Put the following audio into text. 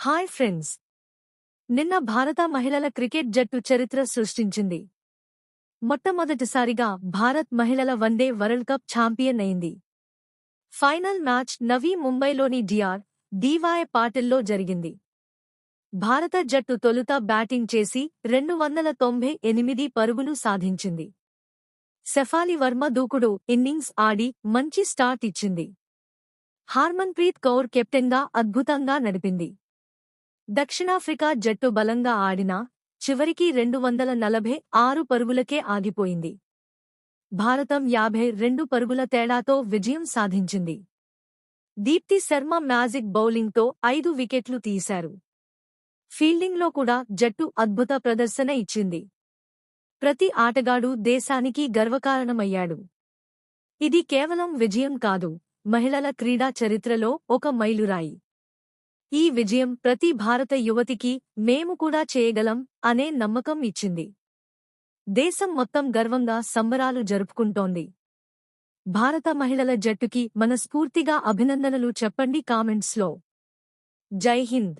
Hi friends. నిన్న భారత మహిళల క్రికెట్ జట్టు చరిత్ర సృష్టించింది. మొట్టమొదటిసారిగా భారత్ మహిళల వన్డే వరల్డ్ కప్ ఛాంపియన్ అయింది. ఫైనల్ మ్యాచ్ నవీ ముంబైలోని డీవై పాటిల్లో జరిగింది. భారత జట్టు తొలుత బ్యాటింగ్ చేసి 298 పరుగులు సాధించింది. శెఫాలి వర్మ దూకుడు ఇన్నింగ్స్ ఆడి మంచి స్టార్ట్ ఇచ్చింది. హార్మన్ప్రీత్ కౌర్ కెప్టెన్గా అద్భుతంగా నడిపింది. దక్షిణాఫ్రికా జట్టు బలంగా ఆడినా చివరికి 246 పరుగులకే ఆగిపోయింది. భారతం 52 పరుగుల తేడాతో విజయం సాధించింది. దీప్తి శర్మ మ్యాజిక్ బౌలింగ్తో 5 వికెట్లు తీశారు. ఫీల్డింగ్లో కూడా జట్టు అద్భుత ప్రదర్శన ఇచ్చింది. ప్రతి ఆటగాడు దేశానికి గర్వకారణమయ్యాడు. ఇది కేవలం విజయం కాదు, మహిళల క్రీడా చరిత్రలో ఒక మైలురాయి. ఈ విజయం ప్రతి భారత యువతికి మేము కూడా చేయగలం అనే నమ్మకం ఇచ్చింది. దేశం మొత్తం గర్వంగా సంబరాలు జరుపుకుంటోంది. భారత మహిళల జట్టుకి మనస్ఫూర్తిగా అభినందనలు చెప్పండి కామెంట్స్లో. జై హింద్.